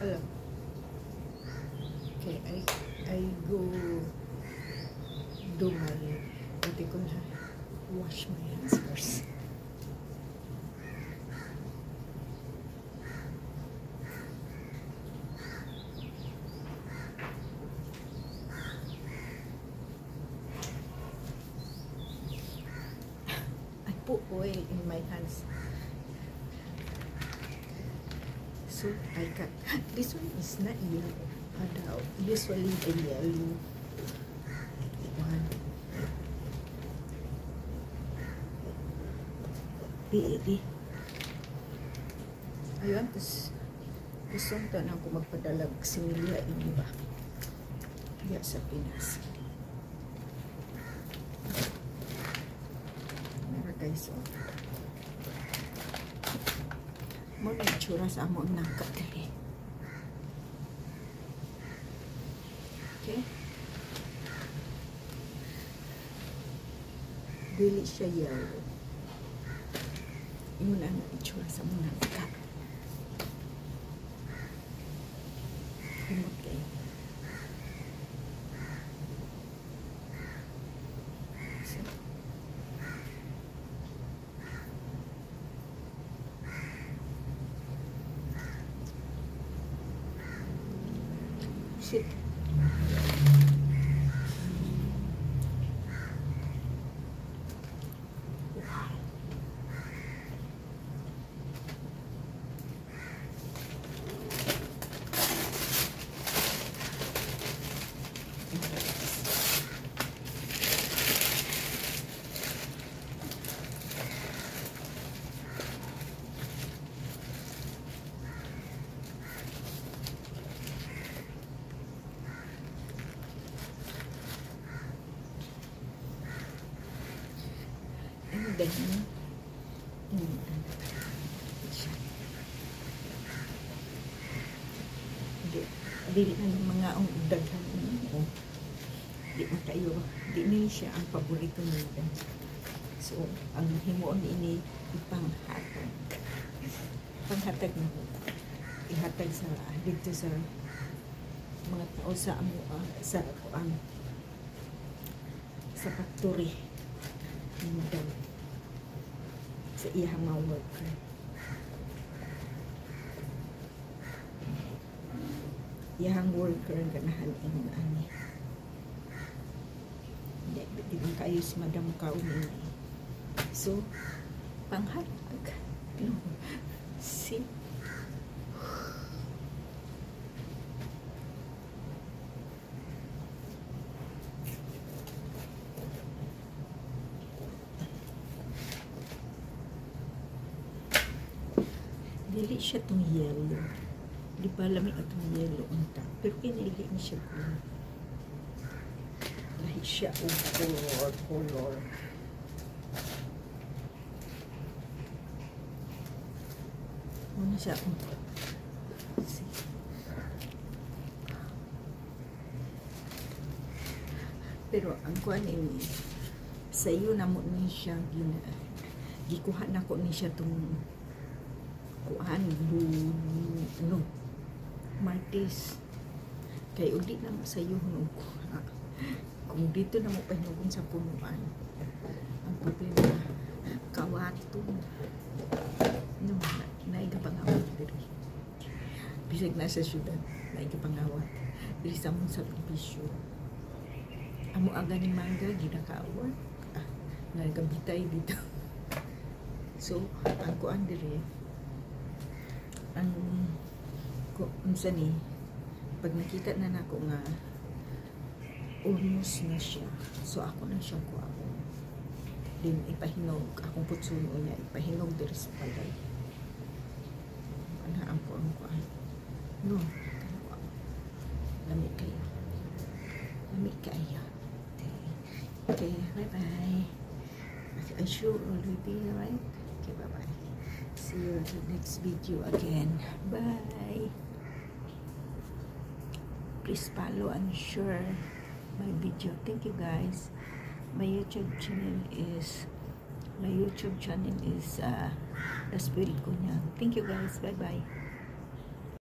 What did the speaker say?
Hello. Okay, I go do my, what do you call that? Wash my hands first. I put oil in my hands. So I cut. This one is not yellow. Usually the yellow one. Di. Ayun, gusto na ako magpadalag similya ini ba? Diya sa Pinas. Mara guys, oh. Mo na itsura sa among nangka dali. Okay? Dili siya yellow. Yun na itsura sa among nangka. Kumot kayo. So, shit. And then, dili na yung mga daghan mo. Di makayo. Di na siya ang paborito nila. So, ang himuon ini ipanghatag. Panghatag mo. Ihatag sa dito sa mga tao sa sa factory ni madam. Sa iyang mga worker. Iyang worker ganahan ang ani. Di man kayo si madam kauni. So, panghatag. No. See? Dili siya itong yellow. Di ba alam itong yellow unta. Pero kinili niya siya green. Dahil siya ang color. Ano siya ang pero ang kuan ini sa iyo na mo ni siya gikuha na ko ni siya itong kuan no martis kay udi na masayo no kung dito na mo pahinugon sa punuan ang problema kawaton no naigapangawat diri bisag nasa syudad naigapangawat diri sa mong sakripisyo amo aga ni mangga ginakaawat nagabitay dito so ang kuan diri ang unsa ni pag nakita na nako nga almost na siya so ako na siya ko ako din ipahinog akong putsuno niya ipahinog diri sa palay ana ang kuan no lamig kayo okay bye bye I sure already right okay bye bye. See you in the next video again. Bye. Please follow and share my video. Thank you guys. My YouTube channel is the spirit ko niya. Thank you guys. Bye bye.